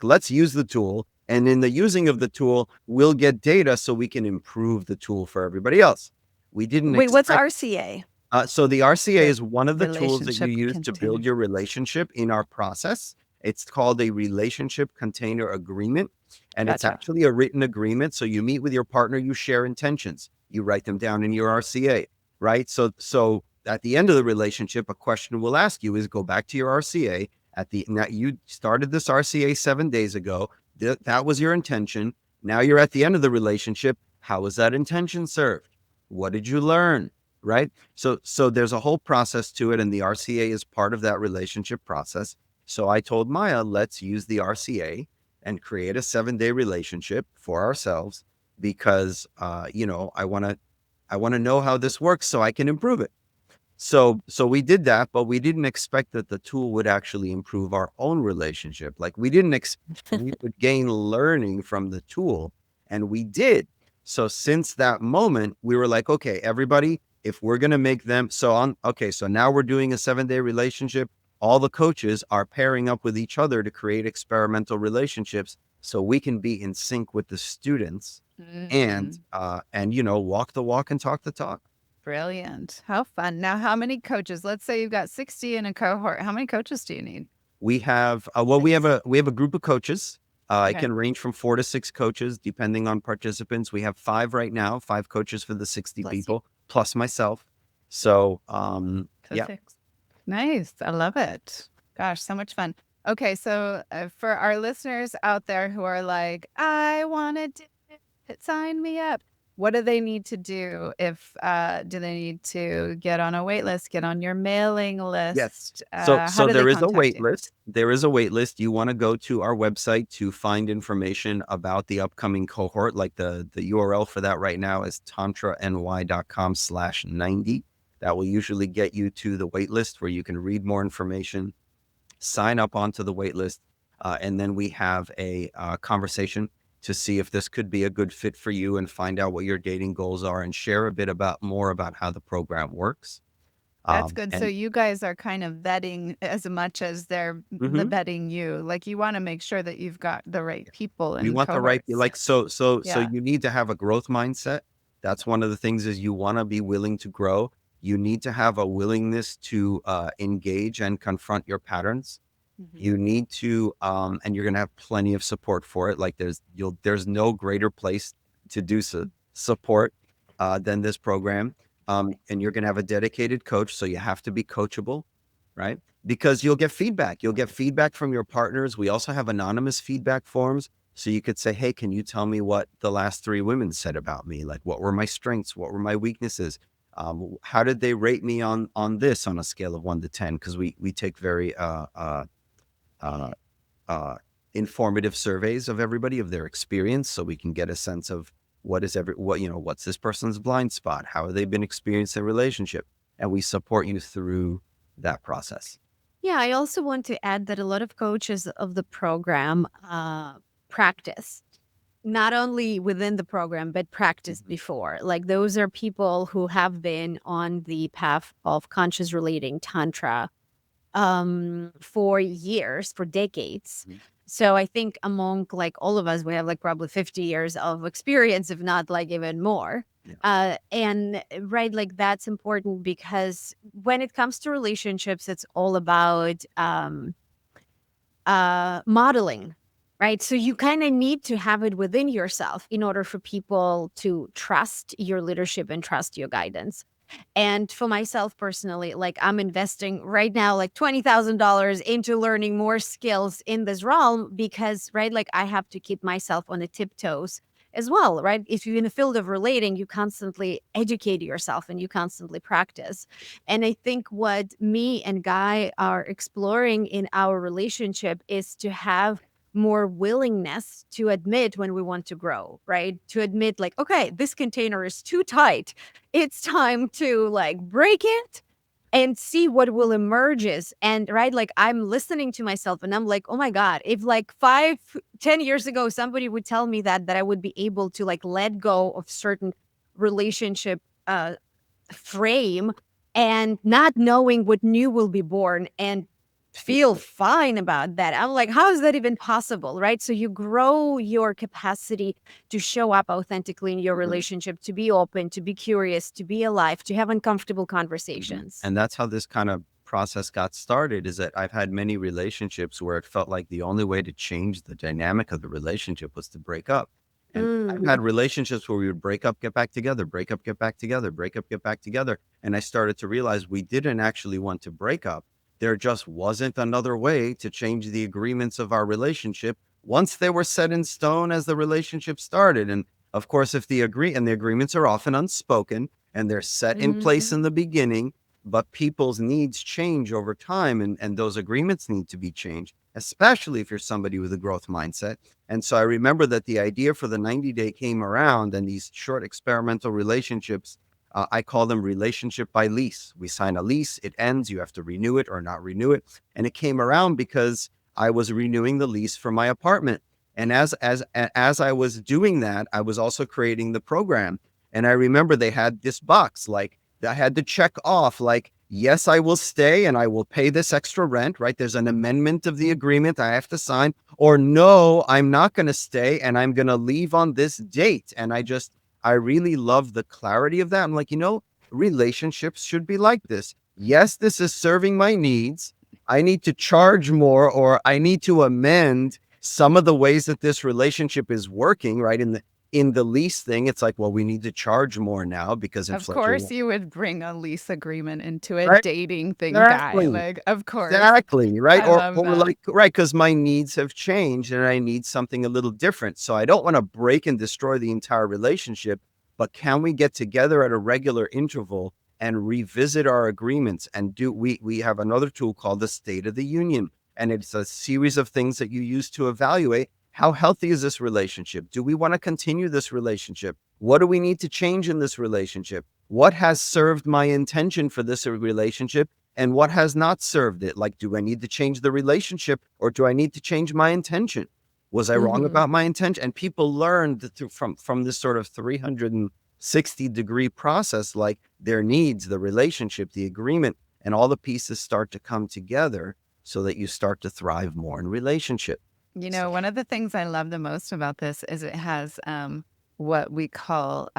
let's use the tool. And in the using of the tool, we'll get data so we can improve the tool for everybody else. We didn't Wait, what's expect. RCA? So the RCA The is one of the tools that you relationship use to build container. your relationship in our process. It's called a relationship container agreement. And it's Gotcha. actually a written agreement. So you meet with your partner, you share intentions, you write them down in your RCA, right? So at the end of the relationship, a question we'll ask you is go back to your RCA. Now you started this RCA 7 days ago. That was your intention. Now you're at the end of the relationship. How was that intention served? What did you learn? Right? So there's a whole process to it, and the RCA is part of that relationship process. So I told Maya, let's use the RCA and create a 7-day relationship for ourselves because I want to know how this works so I can improve it. So we did that, but we didn't expect that the tool would actually improve our own relationship. Like we didn't expect we would gain learning from the tool, and we did. So since that moment, we were like, okay, everybody, if we're going to make them so now we're doing a 7-day relationship. All the coaches are pairing up with each other to create experimental relationships so we can be in sync with the students and walk the walk and talk the talk. Brilliant. How fun. Now, how many coaches? Let's say you've got 60 in a cohort. How many coaches do you need? We have we have a group of coaches. It Okay. can range from 4 to 6 coaches depending on participants. We have 5 right now, 5 coaches for the 60 Bless you. people plus myself. So So yeah. 6. Nice. I love it. Gosh, so much fun. Okay, so for our listeners out there who are like, I want to do it, sign me up. What do they need to do if do they need to get on a wait list, get on your mailing Yes. list? So How so do they there is a contact wait you? list. There is a wait list. You want to go to our website to find information about the upcoming cohort. Like the URL for that right now is tantrany.com/90. That will usually get you to the wait list where you can read more information, sign up onto the wait list, and then we have a conversation to see if this could be a good fit for you and find out what your dating goals are and share a bit more about how the program works. That's good. So And you guys are kind of vetting as much as they're the Mhm. vetting you. Like you want to make sure that you've got the right people We and want the right, cohorts. like, so Yeah. you need to have a growth mindset. That's one of the things, is you want to be willing to grow. You need to have a willingness to engage and confront your patterns. Mhm. You need to, and you're going to have plenty of support for it. Like there's no greater place to do support than this program. And you're going to have a dedicated coach. So you have to be coachable, right? Because you'll get feedback. You'll get feedback from your partners. We also have anonymous feedback forms. So you could say, hey, can you tell me what the last 3 women said about me? Like, what were my strengths? What were my weaknesses? How did they rate me on this on a scale of 1 to 10? Because we take very uh, uh, informative surveys of everybody, of their experience, so we can get a sense of what's this person's blind spot, how have they been experiencing a relationship, and we support you through that process. Yeah, I also want to add that a lot of coaches of the program practice, not only within the program, but practiced before. Like those are people who have been on the path of conscious relating Tantra for years, for decades. Mhm. So I think among like all of us, we have like probably 50 years of experience, if not like even more. Yeah. And right, like that's important because when it comes to relationships, it's all about modeling, right? So you kind of need to have it within yourself in order for people to trust your leadership and trust your guidance. And for myself personally, like I'm investing right now like $20,000 into learning more skills in this realm because, right, like I have to keep myself on the tiptoes as well, right? If you're in the field of relating, you constantly educate yourself and you constantly practice. And I think what me and Guy are exploring in our relationship is to have more willingness to admit when we want to grow, right? To admit, like, okay, this container is too tight. It's time to like break it and see what will emerges. And right, like I'm listening to myself and I'm like, oh my God, if like 5, 10 years ago, somebody would tell me that I would be able to like let go of certain relationship frame and not knowing what new will be born and feel fine about that. I'm like, how is that even possible? Right. So you grow your capacity to show up authentically in your relationship, to be open, to be curious, to be alive, to have uncomfortable conversations. And that's how this kind of process got started, is that I've had many relationships where it felt like the only way to change the dynamic of the relationship was to break up. And I've had relationships where we would break up, get back together, break up, get back together, break up, get back together. And I started to realize we didn't actually want to break up. There just wasn't another way to change the agreements of our relationship once they were set in stone as the relationship started. And of course, if the agreements are often unspoken and they're set in place in the beginning, but people's needs change over time, and those agreements need to be changed, especially if you're somebody with a growth mindset. And so I remember that the idea for the 90-day came around, and these short experimental relationships, I call them relationship by lease. We sign a lease, it ends, you have to renew it or not renew it. And it came around because I was renewing the lease for my apartment. And as I was doing that, I was also creating the program. And I remember they had this box, like I had to check off, like, yes, I will stay and I will pay this extra rent, right? There's an amendment of the agreement I have to sign, or no, I'm not going to stay and I'm going to leave on this date. And I really love the clarity of that. I'm like, relationships should be like this. Yes, this is serving my needs. I need to charge more, or I need to amend some of the ways that this relationship is working, right? In the lease thing, it's like, well, we need to charge more now because Of inflation. course, you would bring a lease agreement into a Right? dating thing, Guy. Exactly. Like, of course. Exactly, right? I Or love that. like, right, because my needs have changed and I need something a little different. So I don't want to break and destroy the entire relationship, but can we get together at a regular interval and revisit our agreements and we have another tool called the State of the Union. And it's a series of things that you use to evaluate how healthy is this relationship? Do we want to continue this relationship? What do we need to change in this relationship? What has served my intention for this relationship and what has not served it? Like, do I need to change the relationship or do I need to change my intention? Was I wrong about my intention? And people learned from this sort of 360-degree process, like their needs, the relationship, the agreement, and all the pieces start to come together so that you start to thrive more in relationship. You know, one of the things I love the most about this is it has what we call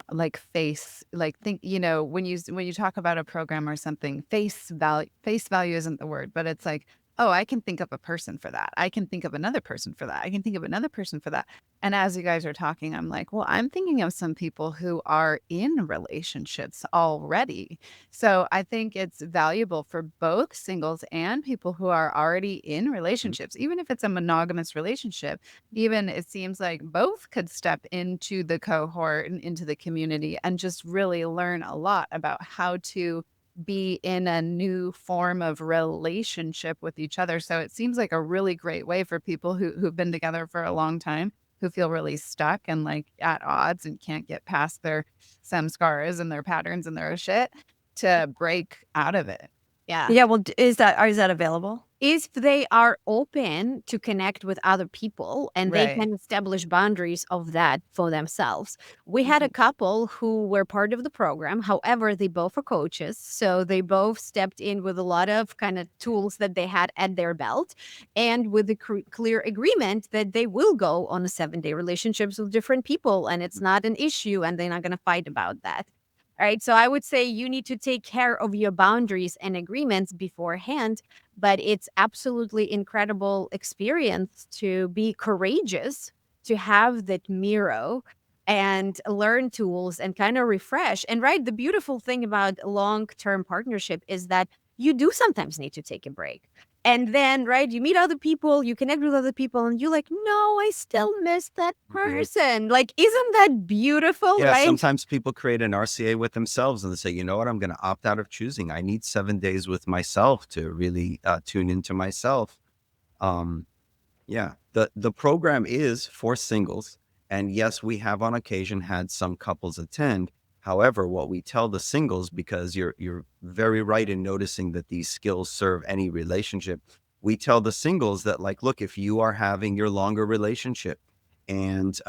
like face, like think, you know, when you talk about a program or something, face value isn't the word, but it's like, oh, I can think of a person for that. I can think of another person for that. I can think of another person for that. And as you guys are talking, I'm like, well, I'm thinking of some people who are in relationships already. So I think it's valuable for both singles and people who are already in relationships, even if it's a monogamous relationship. Even it seems like both could step into the cohort and into the community and just really learn a lot about how to be in a new form of relationship with each other. So it seems like a really great way for people who've been together for a long time, who feel really stuck and like at odds and can't get past their samskaras and their patterns and their shit, to break out of it. Yeah. Yeah. Well, is that available? If they are open to connect with other people and they Right. can establish boundaries of that for themselves. We had a couple who were part of the program. However, they both are coaches. So they both stepped in with a lot of kind of tools that they had at their belt and with the clear agreement that they will go on a 7-day relationships with different people and it's not an issue and they're not going to fight about that. All right. So I would say you need to take care of your boundaries and agreements beforehand, but it's absolutely incredible experience to be courageous, to have that mirror and learn tools and kind of refresh. And right, the beautiful thing about long-term partnership is that you do sometimes need to take a break. And then, right, you meet other people, you connect with other people, and you're like, no, I still miss that person. Like, isn't that beautiful, Yeah, right? sometimes people create an RCA with themselves and they say, you know what, I'm going to opt out of choosing. I need 7 days with myself to really tune into myself. Yeah, the program is for singles. And yes, we have on occasion had some couples attend. However, what we tell the singles, because you're very right in noticing that these skills serve any relationship, we tell the singles that, like, look, if you are having your longer relationship and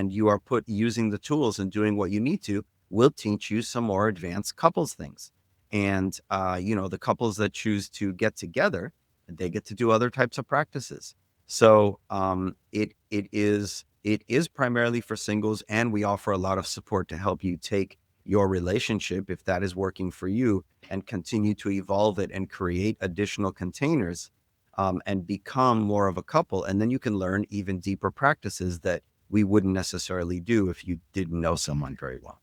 you are using the tools and doing what you need to, we'll teach you some more advanced couples things. And you know, the couples that choose to get together, they get to do other types of practices. So it is primarily for singles, and we offer a lot of support to help you take your relationship, if that is working for you, and continue to evolve it and create additional containers and become more of a couple. And then you can learn even deeper practices that we wouldn't necessarily do if you didn't know someone very well.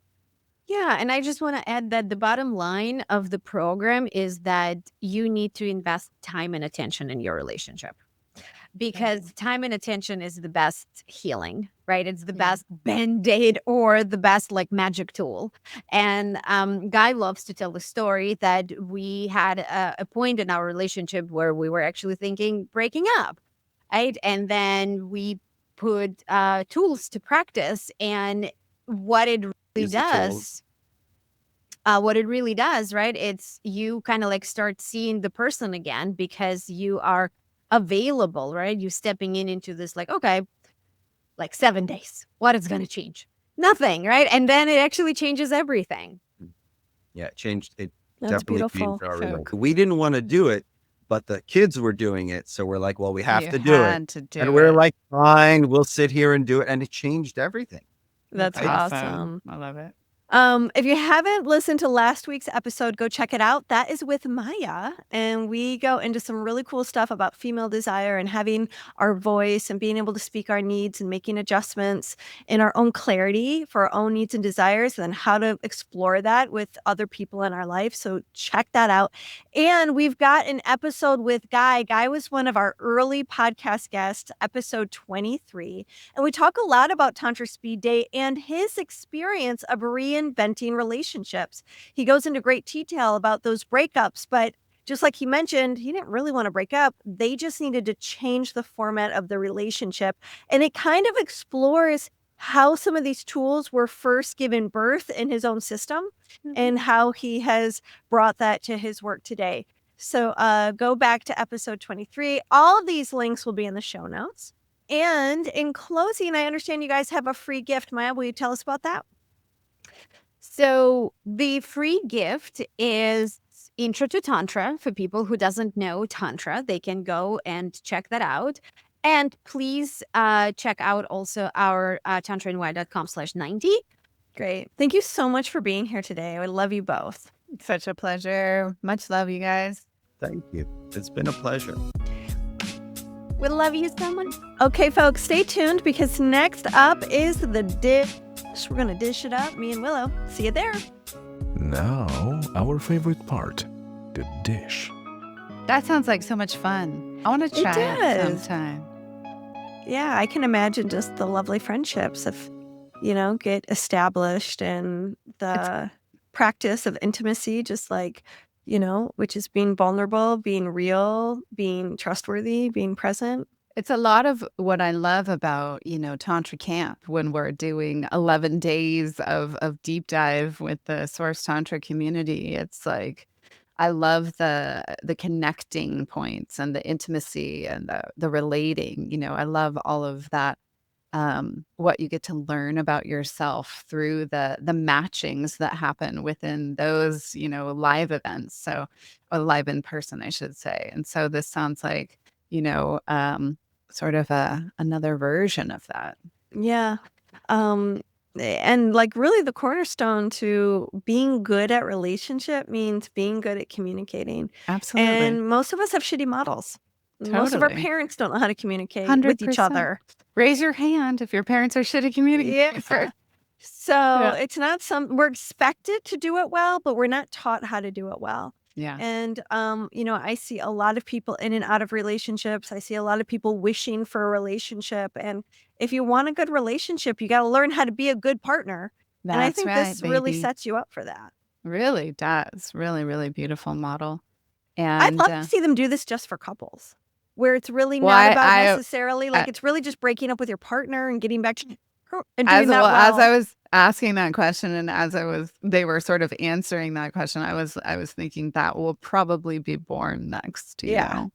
Yeah, and I just want to add that the bottom line of the program is that you need to invest time and attention in your relationship. Because time and attention is the best healing, right? It's the best band-aid or the best like magic tool. And Guy loves to tell the story that we had a point in our relationship where we were actually thinking breaking up, right? And then we put tools to practice, and what it really Use the tools. does. What it really does, right? It's you kind of like start seeing the person again because you are available, right? You stepping into this like, okay, like 7 days. What is going to change? Nothing, right? And then it actually changes everything. Yeah, it changed. It That's definitely beautiful. changed our So relationship. We didn't want to do it, but the kids were doing it. So we're like, well, we have You to do it. had to do And we're it. like, fine, we'll sit here and do it. And it changed everything. That's Right? awesome. I love it. If you haven't listened to last week's episode, go check it out. That is with Maya, and we go into some really cool stuff about female desire and having our voice and being able to speak our needs and making adjustments in our own clarity for our own needs and desires, and then how to explore that with other people in our life. So check that out. And we've got an episode with Guy. Guy was one of our early podcast guests, episode 23. And we talk a lot about Tantra Speed Date and his experience of reinventing relationships. He goes into great detail about those breakups, but just like he mentioned, he didn't really want to break up. They just needed to change the format of the relationship. And it kind of explores how some of these tools were first given birth in his own system and how he has brought that to his work today. So go back to episode 23. All of these links will be in the show notes. And in closing, I understand you guys have a free gift. Maya, will you tell us about that? So the free gift is Intro to Tantra. For people who doesn't know Tantra, they can go and check that out. And please check out also our tantrany.com/90. Great. Thank you so much for being here today. I love you both. Such a pleasure. Much love, you guys. Thank you. It's been a pleasure. We love you so much. Okay, folks, stay tuned because next up is the dish. We're going to dish it up, me and Willow. See you there. Now, our favorite part, the dish. That sounds like so much fun. I want to try it does. sometime. Yeah, I can imagine just the lovely friendships if, get established and the practice of intimacy, just like, which is being vulnerable, being real, being trustworthy, being present. It's a lot of what I love about, Tantra Camp when we're doing 11 days of deep dive with the Source Tantra community. It's like, I love the connecting points and the intimacy and the relating. I love all of that. What you get to learn about yourself through the matchings that happen within those, live events. So, or live in person, I should say. And so this sounds like, sort of another version of that. Yeah. And like really the cornerstone to being good at relationship means being good at communicating. Absolutely. And most of us have shitty models. Most of our Totally. parents don't know how to communicate with each 100%. other. Raise your hand if your parents are shitty communicators. Yeah. So it's not we're expected to do it well, but we're not taught how to do it well. Yeah. And, I see a lot of people in and out of relationships. I see a lot of people wishing for a relationship. And if you want a good relationship, you got to learn how to be a good partner. That's and I think right, this really baby. sets you up for that. Really does. Really, really beautiful model. I'd And love to see them do this just for couples, where it's really Well, not about I- necessarily like it's really just breaking up with your partner and getting back to and doing as that well as well. I was asking that question and they were sort of answering that question, I was thinking that will probably be born next. Yeah.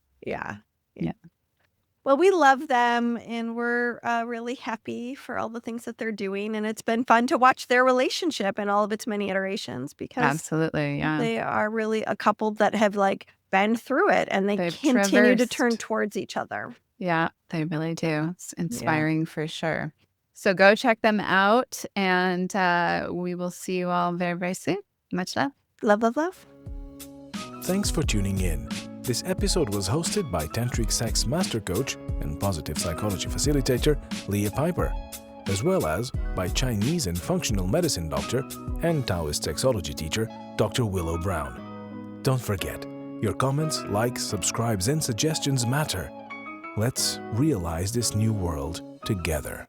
Well, we love them and we're really happy for all the things that they're doing. And it's been fun to watch their relationship and all of its many iterations because Absolutely. Yeah. they are really a couple that have like been through it and they They've continue to traversed. turn towards each other. Yeah, they really do. It's inspiring for sure. So go check them out and we will see you all very, very soon. Much love. Love, love, love. Thanks for tuning in. This episode was hosted by Tantric Sex Master Coach and Positive Psychology Facilitator Leah Piper, as well as by Chinese and Functional Medicine Doctor and Taoist Sexology Teacher Dr. Willow Brown. Don't forget, your comments, likes, subscribes, and suggestions matter. Let's realize this new world together.